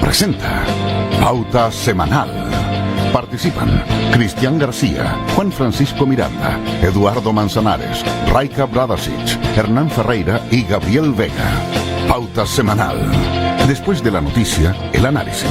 presenta Pauta Semanal. Participan Cristian García, Juan Francisco Miranda, Eduardo Manzanares, Raika Bradasic, Hernán Ferreira y Gabriel Vega. Pauta Semanal. Después de la noticia, el análisis.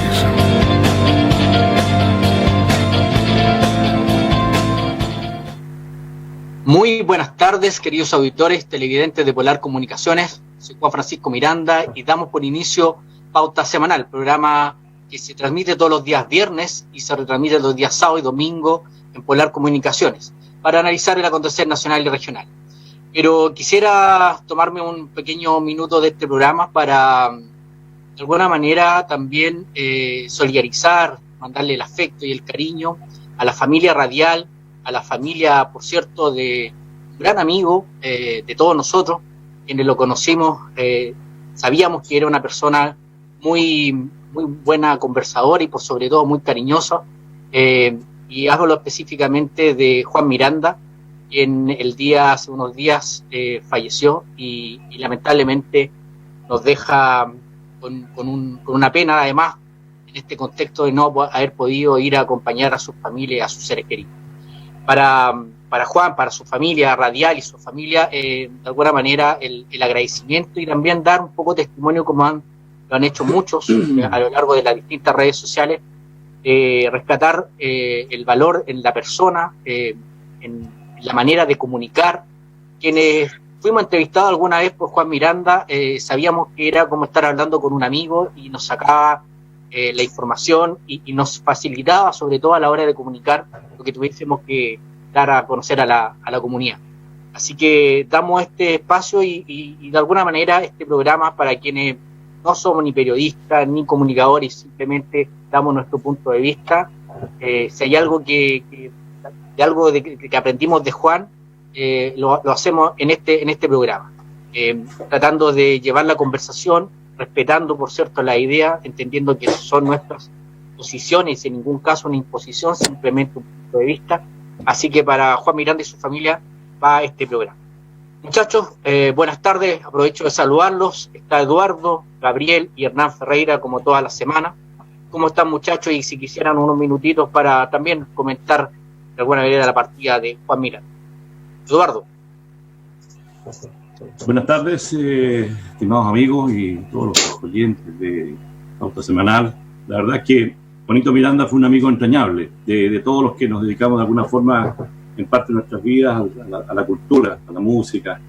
Muy buenas tardes, queridos auditores, televidentes de Polar Comunicaciones. Soy Juan Francisco Miranda y damos por inicio Pauta Semanal, programa que se transmite todos los días viernes y se retransmite los días sábado y domingo en Polar Comunicaciones para analizar el acontecer nacional y regional. Pero quisiera tomarme un pequeño minuto de este programa para, de alguna manera, también solidarizar, mandarle el afecto y el cariño a la familia radial, a la familia, por cierto, de un gran amigo de todos nosotros, quienes lo conocimos, sabíamos que era una persona muy buena conversadora y por sobre todo muy cariñosa, y hablo específicamente de Juan Miranda, quien hace unos días falleció y lamentablemente nos deja con una pena, además, en este contexto de no haber podido ir a acompañar a su familia y a sus seres queridos. Para Juan, para su familia radial y su familia, de alguna manera el agradecimiento y también dar un poco de testimonio como lo han hecho muchos a lo largo de las distintas redes sociales, rescatar el valor en la persona, en la manera de comunicar. Quienes fuimos entrevistados alguna vez por Juan Miranda, sabíamos que era como estar hablando con un amigo y nos sacaba la información y nos facilitaba, sobre todo a la hora de comunicar lo que tuviésemos que dar a conocer a la comunidad. Así que damos este espacio y de alguna manera este programa para quienes no somos ni periodistas ni comunicadores, simplemente damos nuestro punto de vista. Si hay algo que aprendimos de Juan, lo hacemos en este programa, tratando de llevar la conversación, respetando, por cierto, la idea, entendiendo que son nuestras posiciones, en ningún caso una imposición, simplemente un punto de vista. Así que para Juan Miranda y su familia va este programa. Muchachos, buenas tardes, aprovecho de saludarlos. Está Eduardo, Gabriel y Hernán Ferreira, como todas las semanas. ¿Cómo están, muchachos? Y si quisieran unos minutitos para también comentar de alguna manera la partida de Juan Miranda. Eduardo. Buenas tardes, estimados amigos y todos los oyentes de Pauta Semanal. La verdad es que Juanito Miranda fue un amigo entrañable de todos los que nos dedicamos de alguna forma, en parte de nuestras vidas, a la cultura, a la música,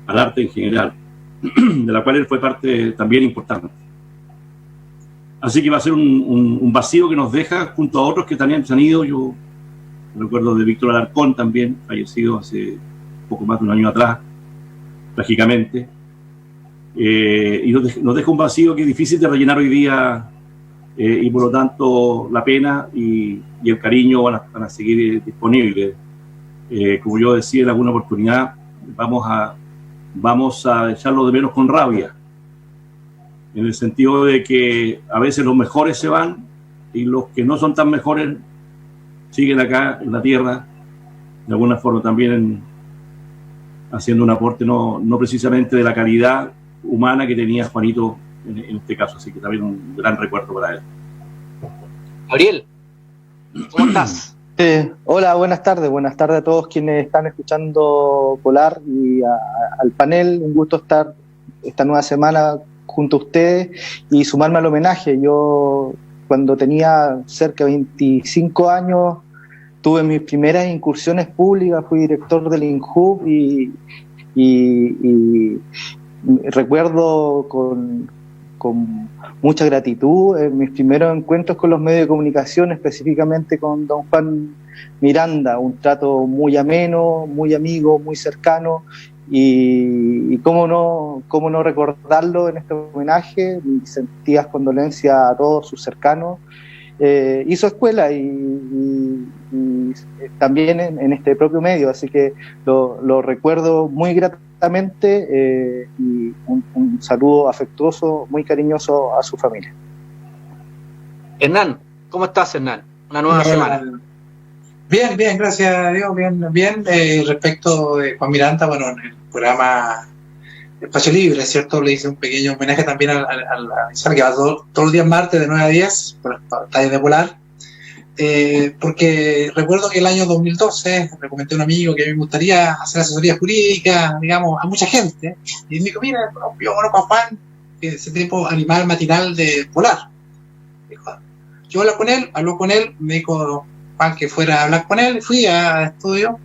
al arte en general, de la cual él fue parte también importante. Así que va a ser un vacío que nos deja junto a otros que también se han ido. Yo recuerdo de Víctor Alarcón también, fallecido hace poco más de un año atrás, trágicamente, y nos deja un vacío que es difícil de rellenar hoy día, y por lo tanto la pena y el cariño van a seguir disponibles. Como yo decía en alguna oportunidad, vamos a echarlo de menos con rabia, en el sentido de que a veces los mejores se van y los que no son tan mejores siguen acá en la tierra, de alguna forma también haciendo un aporte no precisamente de la calidad humana que tenía Juanito en este caso. Así que también un gran recuerdo para él. Gabriel, ¿cómo estás? Hola, buenas tardes a todos quienes están escuchando Polar y al panel. Un gusto estar esta nueva semana junto a ustedes y sumarme al homenaje. Yo, cuando tenía cerca de 25 años, tuve mis primeras incursiones públicas, fui director del INJUB y recuerdo con mucha gratitud mis primeros encuentros con los medios de comunicación, específicamente con don Juan Miranda, un trato muy ameno, muy amigo, muy cercano, y cómo no recordarlo en este homenaje. Mis sentidas condolencias a todos sus cercanos. Hizo escuela y también en este propio medio, así que lo recuerdo muy gratamente, y un saludo afectuoso, muy cariñoso a su familia. Hernán, ¿cómo estás, Hernán? Una nueva semana. Bien, gracias a Dios, bien. Respecto de Juan Miranda, bueno, en el programa Espacio Libre, ¿cierto? Le hice un pequeño homenaje también al que va todos los días martes de 9 a 10 por las pantallas de Polar. Porque recuerdo que el año 2012 le comenté a un amigo que a mí me gustaría hacer asesoría jurídica, digamos, a mucha gente. Y me dijo, mira, yo conozco a Juan, ese tipo animal matinal de Polar. Dijo, yo habló con él, me dijo Juan que fuera a hablar con él, fui a estudio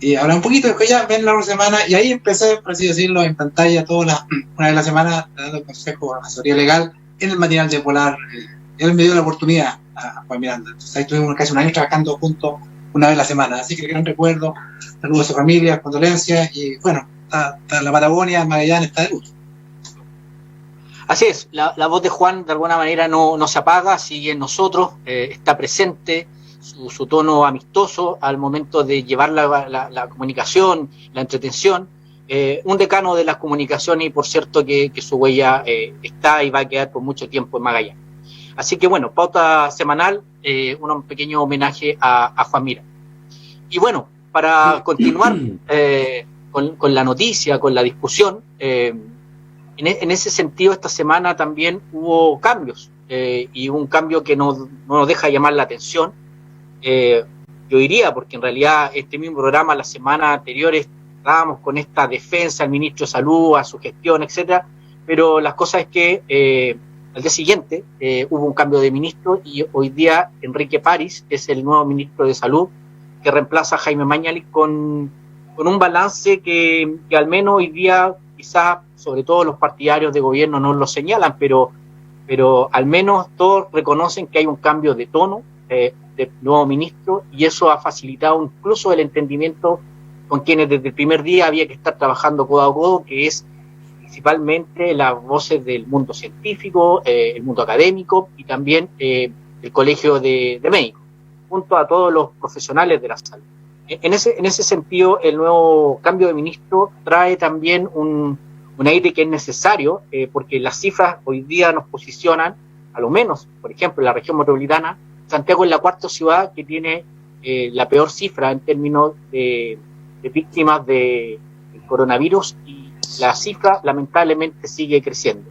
y hablé un poquito, dijo ya, ven la otra semana, y ahí empecé, por así decirlo, en pantalla una vez a la semana, dando consejos, asesoría legal en el matinal de Polar. Él me dio la oportunidad a Juan Miranda. Entonces ahí estuvimos casi un año trabajando juntos una vez a la semana. Así que gran recuerdo, saludos a su familia, condolencias, y bueno, está la Patagonia, Magallanes está de luz. Así es, la voz de Juan de alguna manera no se apaga, sigue en nosotros, está presente, su tono amistoso al momento de llevar la comunicación, la entretención. Un decano de las comunicaciones y por cierto que su huella está y va a quedar por mucho tiempo en Magallanes. Así que bueno, pauta semanal, un pequeño homenaje a Juan Mira. Y bueno, para continuar con la noticia, con la discusión, en ese sentido esta semana también hubo cambios y un cambio que no nos deja llamar la atención. Yo diría, porque en realidad este mismo programa la semana anterior estábamos con esta defensa al ministro de Salud, a su gestión, etcétera, pero las cosas es que al día siguiente hubo un cambio de ministro y hoy día Enrique París es el nuevo ministro de Salud que reemplaza a Jaime Mañalich con un balance que al menos hoy día quizás, sobre todo los partidarios de gobierno no lo señalan, pero al menos todos reconocen que hay un cambio de tono de nuevo ministro y eso ha facilitado incluso el entendimiento con quienes desde el primer día había que estar trabajando codo a codo, que es principalmente las voces del mundo científico, el mundo académico y también el Colegio de Médicos, junto a todos los profesionales de la salud. En ese sentido, el nuevo cambio de ministro trae también un aire que es necesario, porque las cifras hoy día nos posicionan, a lo menos, por ejemplo, en la región metropolitana, Santiago es la cuarta ciudad que tiene la peor cifra en términos de víctimas del coronavirus y la cifra lamentablemente sigue creciendo.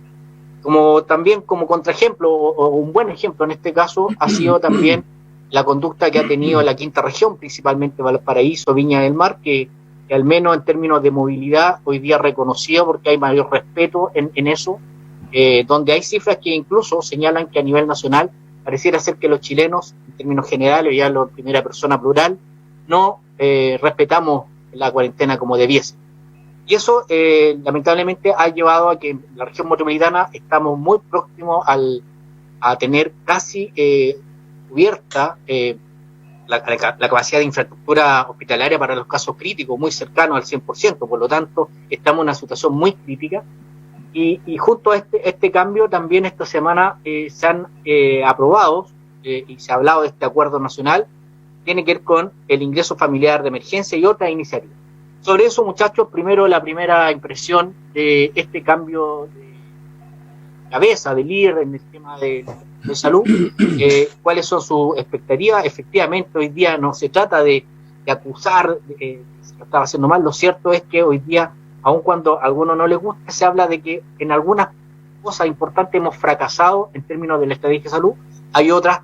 También como contraejemplo o un buen ejemplo en este caso ha sido también la conducta que ha tenido la quinta región, principalmente Valparaíso, Viña del Mar, que al menos en términos de movilidad hoy día reconocido porque hay mayor respeto en eso, donde hay cifras que incluso señalan que a nivel nacional pareciera ser que los chilenos, en términos generales, ya en primera persona plural, no respetamos la cuarentena como debiese. Y eso lamentablemente ha llevado a que en la región metropolitana estamos muy próximos a tener casi cubierta la capacidad de infraestructura hospitalaria para los casos críticos, muy cercano al 100%, por lo tanto estamos en una situación muy crítica y junto a este cambio también esta semana se han aprobado y se ha hablado de este acuerdo nacional, tiene que ver con el ingreso familiar de emergencia y otras iniciativas. Sobre eso, muchachos, primero la primera impresión de este cambio de cabeza, de líder en el tema de salud, cuáles son sus expectativas. Efectivamente, hoy día no se trata de acusar que se lo estaba haciendo mal, lo cierto es que hoy día, aun cuando a algunos no les gusta, se habla de que en algunas cosas importantes hemos fracasado en términos de la estrategia de salud, hay otros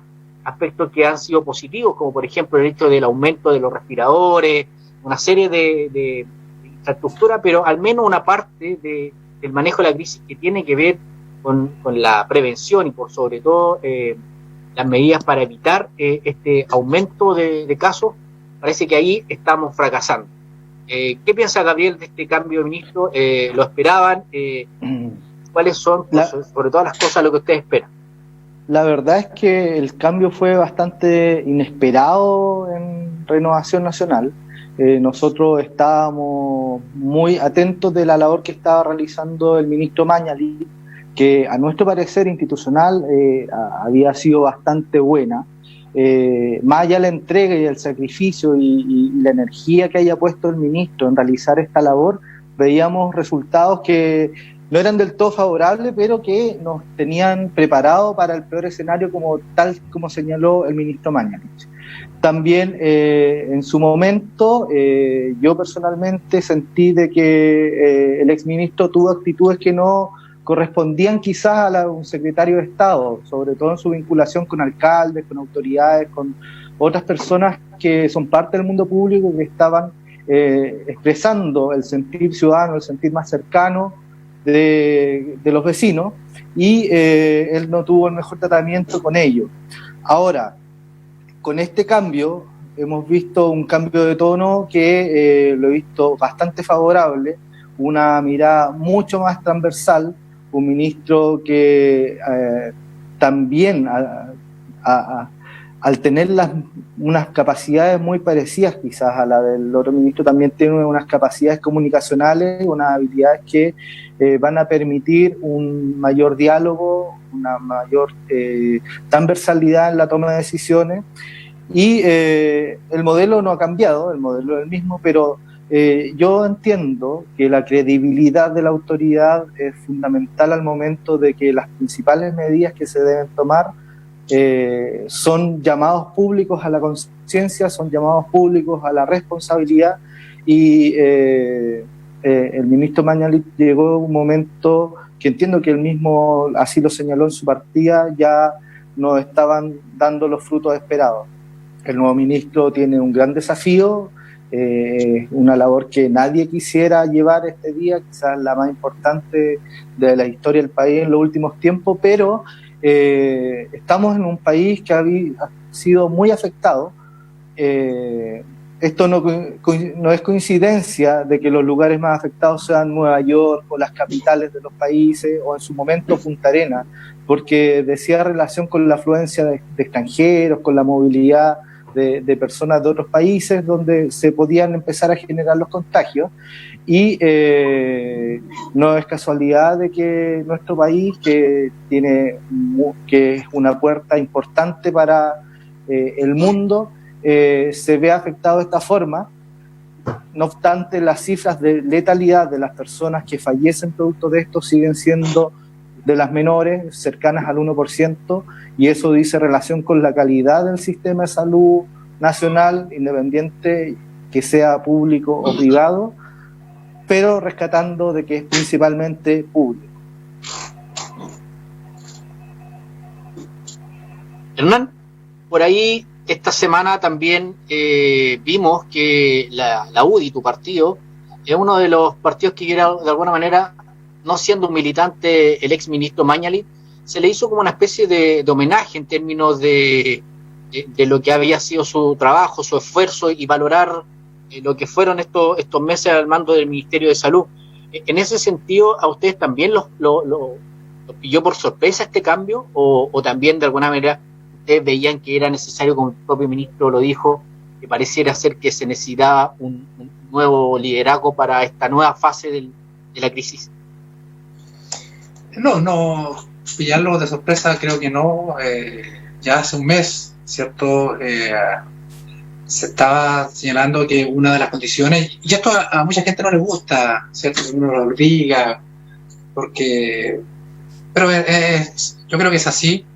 aspectos que han sido positivos, como por ejemplo el hecho del aumento de los respiradores, una serie de infraestructura, pero al menos una parte del manejo de la crisis que tiene que ver con la prevención y por sobre todo las medidas para evitar este aumento de casos, parece que ahí estamos fracasando. ¿Qué piensa Gabriel de este cambio de ministro? ¿Lo esperaban? ¿Cuáles son, sobre todas las cosas, lo que ustedes esperan? La verdad es que el cambio fue bastante inesperado en Renovación Nacional. Nosotros estábamos muy atentos de la labor que estaba realizando el ministro Mañalich, que a nuestro parecer institucional había sido bastante buena. Más allá de la entrega y el sacrificio y la energía que haya puesto el ministro en realizar esta labor, veíamos resultados que no eran del todo favorables, pero que nos tenían preparados para el peor escenario, como señaló el ministro Mañalich. También en su momento yo personalmente sentí de que el exministro tuvo actitudes que no correspondían quizás a un secretario de Estado, sobre todo en su vinculación con alcaldes, con autoridades, con otras personas que son parte del mundo público, que estaban expresando el sentir ciudadano, el sentir más cercano de los vecinos, y él no tuvo el mejor tratamiento con ellos. Ahora, con este cambio, hemos visto un cambio de tono que lo he visto bastante favorable, una mirada mucho más transversal, un ministro que también al tener unas capacidades muy parecidas quizás a la del otro ministro, también tiene unas capacidades comunicacionales, unas habilidades que van a permitir un mayor diálogo, una mayor transversalidad en la toma de decisiones, y el modelo no ha cambiado, el modelo es el mismo, pero yo entiendo que la credibilidad de la autoridad es fundamental al momento de que las principales medidas que se deben tomar son llamados públicos a la conciencia, son llamados públicos a la responsabilidad, y el ministro Mañalich llegó un momento que entiendo que él mismo así lo señaló en su partida, ya no estaban dando los frutos esperados. El nuevo ministro tiene un gran desafío, una labor que nadie quisiera llevar este día, quizás la más importante de la historia del país en los últimos tiempos, pero estamos en un país que ha sido muy afectado. Esto no es coincidencia de que los lugares más afectados sean Nueva York o las capitales de los países, o en su momento Punta Arenas, porque decía relación con la afluencia de extranjeros, con la movilidad de personas de otros países donde se podían empezar a generar los contagios, y no es casualidad de que nuestro país, que es una puerta importante para el mundo, se vea afectado de esta forma. No obstante, las cifras de letalidad de las personas que fallecen producto de esto siguen siendo de las menores, cercanas al 1%, y eso dice relación con la calidad del sistema de salud nacional, independiente que sea público o privado, pero rescatando de que es principalmente público. Hernán, por ahí esta semana también vimos que la UDI, tu partido, es uno de los partidos que quiere, de alguna manera, no siendo un militante, el ex ministro Mañalich, se le hizo como una especie de homenaje en términos de lo que había sido su trabajo, su esfuerzo, y valorar lo que fueron estos meses al mando del Ministerio de Salud. En ese sentido, ¿a ustedes también los pilló por sorpresa este cambio? ¿O también, de alguna manera, ustedes veían que era necesario, como el propio ministro lo dijo, que pareciera ser que se necesitaba un nuevo liderazgo para esta nueva fase de la crisis? No, pillarlo de sorpresa creo que no. Ya hace un mes, ¿cierto? Se estaba señalando que una de las condiciones, y esto a mucha gente no le gusta, ¿cierto? Que uno lo diga, pero yo creo que es así.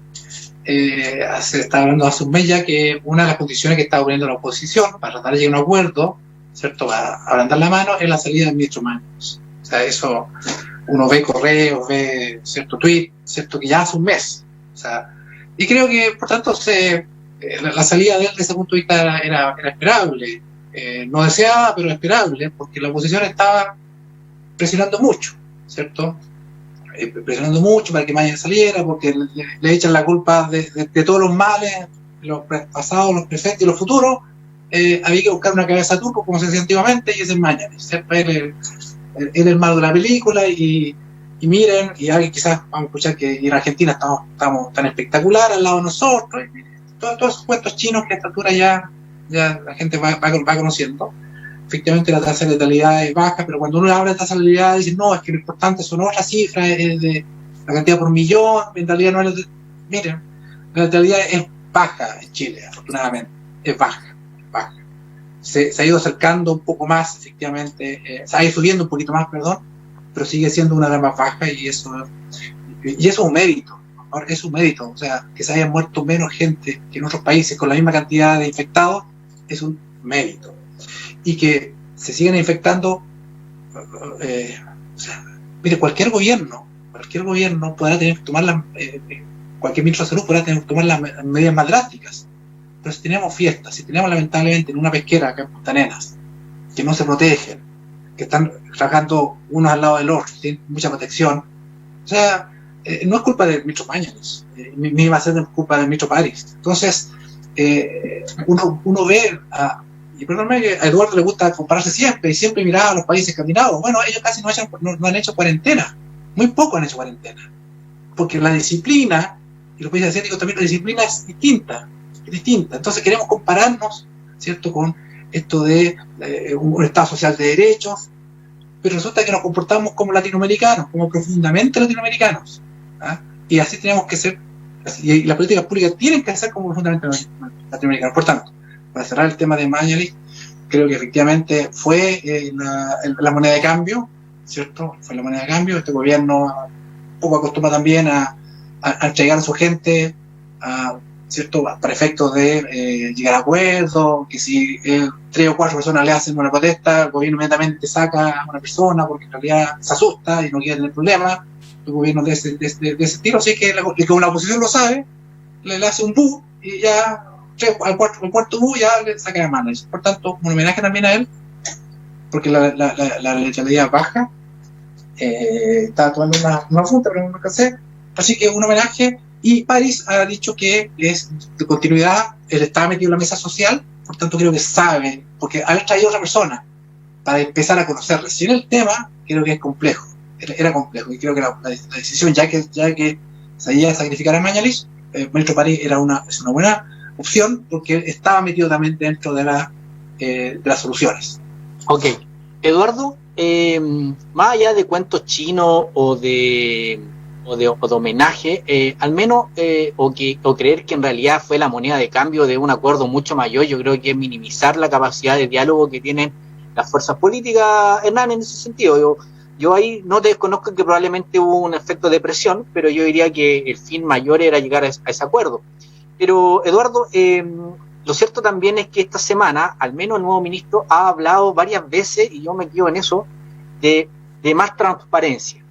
Se está hablando hace un mes ya que una de las condiciones que está poniendo la oposición para tratar de llegar a un acuerdo, ¿cierto? Para ablandar la mano, es la salida del ministro Mañalich. O sea, eso uno ve correos, ve cierto tweet, cierto, que ya hace un mes. O sea, y creo que, por tanto, la salida de él desde ese punto de vista era esperable. No deseada, pero esperable, porque la oposición estaba presionando mucho, ¿cierto? Presionando mucho para que Mañalich saliera, porque le echan la culpa de todos los males, los pasados, los presentes y los futuros. Había que buscar una cabeza de turco, como se decía antiguamente, y ese es Mañalich, ¿cierto? Él es el malo de la película, y miren, y alguien quizás vamos a escuchar que en Argentina estamos tan espectacular al lado de nosotros, y todos esos cuentos chinos que a esta altura ya la gente va conociendo. Efectivamente la tasa de letalidad es baja, pero cuando uno habla de tasa de letalidad dice, no, es que lo importante son otras cifras, es de la cantidad por millón, en realidad no es miren, la letalidad es baja en Chile, afortunadamente, es baja. Se ha ido acercando un poco más, efectivamente, se ha ido subiendo un poquito más, perdón, pero sigue siendo una de las más bajas, y eso es un mérito. Ahora, es un mérito, o sea, que se hayan muerto menos gente que en otros países con la misma cantidad de infectados es un mérito. Y que se sigan infectando, o sea, mire, cualquier gobierno podrá tener que tomar cualquier ministro de salud podrá tener que tomar las medidas más drásticas. Pero si tenemos fiestas, si tenemos lamentablemente en una pesquera acá en Punta Arenas, que no se protegen, que están trabajando unos al lado del otro, sin mucha protección, o sea, no es culpa del ministro Mañalich, ni va a ser culpa del ministro París. Entonces, uno ve y perdóname que a Eduardo le gusta compararse siempre, y siempre miraba a los países escandinavos. Bueno, ellos casi no han hecho cuarentena, muy poco han hecho cuarentena, porque la disciplina, y los países asiáticos también, la disciplina es distinta. Entonces queremos compararnos, ¿cierto?, con esto de un Estado social de derechos, pero resulta que nos comportamos como latinoamericanos, como profundamente latinoamericanos, ¿ah? Y así tenemos que ser, y las políticas públicas tienen que ser como profundamente latinoamericanos. Por tanto, para cerrar el tema de Mañalich, creo que efectivamente fue la moneda de cambio, ¿cierto? Fue la moneda de cambio. Este gobierno un poco acostumbra también a entregar a su gente, ¿cierto?, para efectos de llegar a acuerdos, que si 3 o 4 personas le hacen una protesta, el gobierno inmediatamente saca a una persona porque en realidad se asusta y no quiere tener problemas. El gobierno de ese estilo, así que como la oposición lo sabe, le hace un bu y ya al cuarto bu ya le saca de manos. Por tanto, un homenaje también a él, porque la letalidad baja. Estaba tomando una fruta, pero no alcancé. Así que un homenaje. Y París ha dicho que es de continuidad, él estaba metido en la mesa social, por tanto creo que sabe, porque haber traído a otra persona para empezar a conocer recién el tema, creo que es complejo, era complejo, y creo que la decisión, ya que se iba a sacrificar a Mañalich, ministro París es una buena opción, porque estaba metido también dentro de las soluciones. Ok, Eduardo, más allá de cuentos chinos o de homenaje, al menos, o creer que en realidad fue la moneda de cambio de un acuerdo mucho mayor, yo creo que es minimizar la capacidad de diálogo que tienen las fuerzas políticas, Hernán, en ese sentido. Yo ahí no te desconozco que probablemente hubo un efecto de presión, pero yo diría que el fin mayor era llegar a ese acuerdo. Pero, Eduardo, lo cierto también es que esta semana, al menos el nuevo ministro ha hablado varias veces, y yo me quedo en eso, de más transparencia.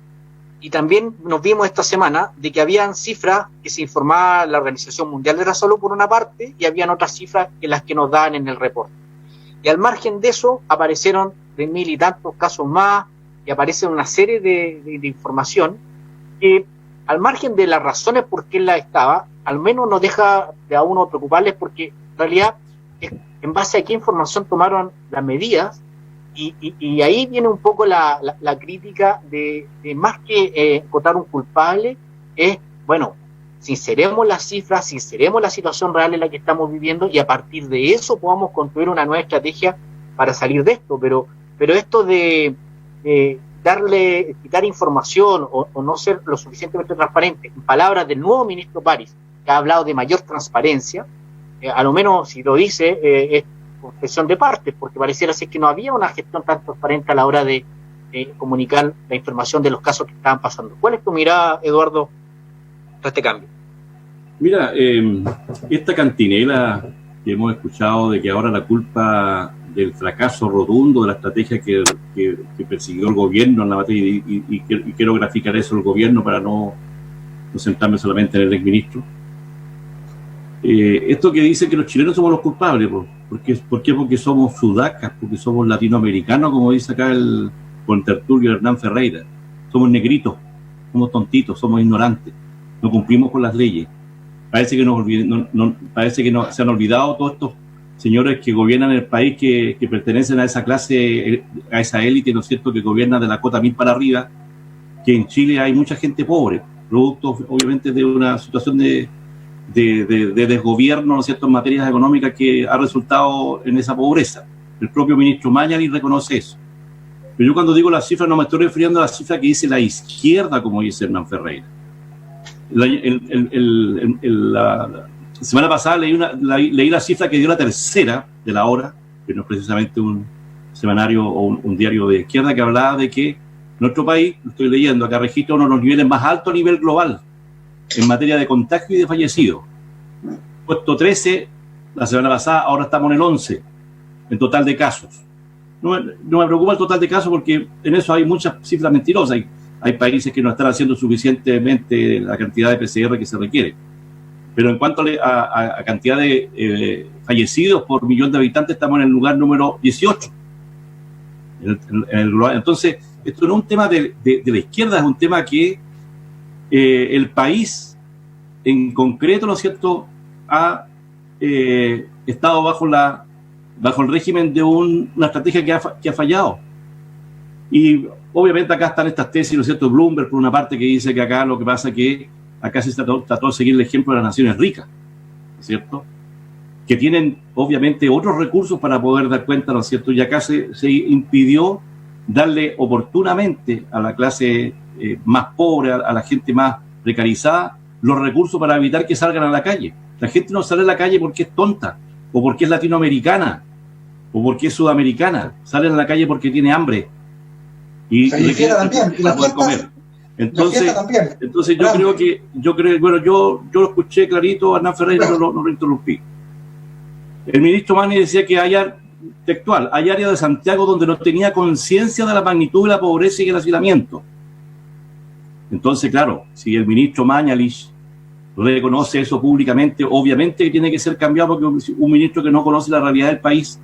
Y también nos vimos esta semana de que habían cifras que se informaba la Organización Mundial de la Salud por una parte, y habían otras cifras que las que nos daban en el reporte. Y al margen de eso aparecieron 3.000 y tantos casos más, y aparece una serie de información que, al margen de las razones por qué la estaba, al menos nos deja de a uno preocuparles, porque en realidad es en base a qué información tomaron las medidas. Y ahí viene un poco la crítica de más que encontrar un culpable, es, bueno, sinceremos las cifras, sinceremos la situación real en la que estamos viviendo, y a partir de eso podamos construir una nueva estrategia para salir de esto. Pero esto de quitar información o no ser lo suficientemente transparente, en palabras del nuevo ministro París, que ha hablado de mayor transparencia, a lo menos si lo dice, es confesión de partes, porque pareciera ser que no había una gestión tan transparente a la hora de comunicar la información de los casos que estaban pasando. ¿Cuál es tu mirada, Eduardo, a este cambio? Mira, esta cantinela que hemos escuchado de que ahora la culpa del fracaso rotundo de la estrategia que persiguió el gobierno en la materia, y quiero graficar eso, el gobierno, para no centrarme solamente en el exministro. Esto que dice que los chilenos somos los culpables, ¿por qué? Porque somos sudacas, porque somos latinoamericanos, como dice acá el contertulio Hernán Ferreira. Somos negritos, somos tontitos, somos ignorantes, no cumplimos con las leyes. Parece que se han olvidado todos estos señores que gobiernan el país, que pertenecen a esa clase, a esa élite, ¿no es cierto?, que gobierna de la cota 1000 para arriba, que en Chile hay mucha gente pobre, producto obviamente de una situación de desgobierno, ¿no es cierto?, en materias económicas, que ha resultado en esa pobreza. El propio ministro Mañalich reconoce eso. Pero yo cuando digo las cifras no me estoy refiriendo a la cifra que dice la izquierda, como dice Hernán Ferreira. La semana pasada leí la cifra que dio La Tercera de la Hora, que no es precisamente un semanario o un diario de izquierda, que hablaba de que nuestro país, lo estoy leyendo acá, registra uno de los niveles más altos a nivel global en materia de contagio y de fallecidos. Puesto 13 la semana pasada, ahora estamos en el 11 en total de casos. No me preocupa el total de casos porque en eso hay muchas cifras mentirosas. Hay países que no están haciendo suficientemente la cantidad de PCR que se requiere. Pero en cuanto a cantidad de fallecidos por millón de habitantes, estamos en el lugar número 18. Entonces, esto no es un tema de la izquierda, es un tema que el país en concreto, ¿no es cierto?, ha estado bajo el régimen de una estrategia que ha fallado. Y obviamente acá están estas tesis, ¿no es cierto?, Bloomberg por una parte, que dice que acá lo que pasa es que acá se trató de seguir el ejemplo de las naciones ricas, ¿no es cierto?, que tienen obviamente otros recursos para poder dar cuenta, ¿no es cierto?, y acá se impidió darle oportunamente a la clase más pobre, a la gente más precarizada, los recursos para evitar que salgan a la calle. La gente no sale a la calle porque es tonta, o porque es latinoamericana, o porque es sudamericana. Salen a la calle porque tiene hambre. Y también, y la poder comer. Entonces yo lo escuché clarito, Hernán Ferreira, no lo interrumpí. El ministro Magni decía que hay área de Santiago donde no tenía conciencia de la magnitud de la pobreza y el hacinamiento. Entonces, claro, si el ministro Mañalich reconoce eso públicamente, obviamente que tiene que ser cambiado, porque un ministro que no conoce la realidad del país,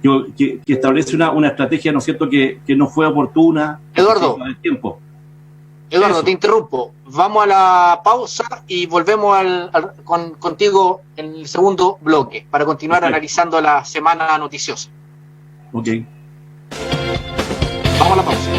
que establece una estrategia, ¿no es cierto?, que no fue oportuna. Eduardo, Eso. te interrumpo. Vamos a la pausa y volvemos contigo en el segundo bloque para continuar analizando la semana noticiosa. Ok. Vamos a la pausa.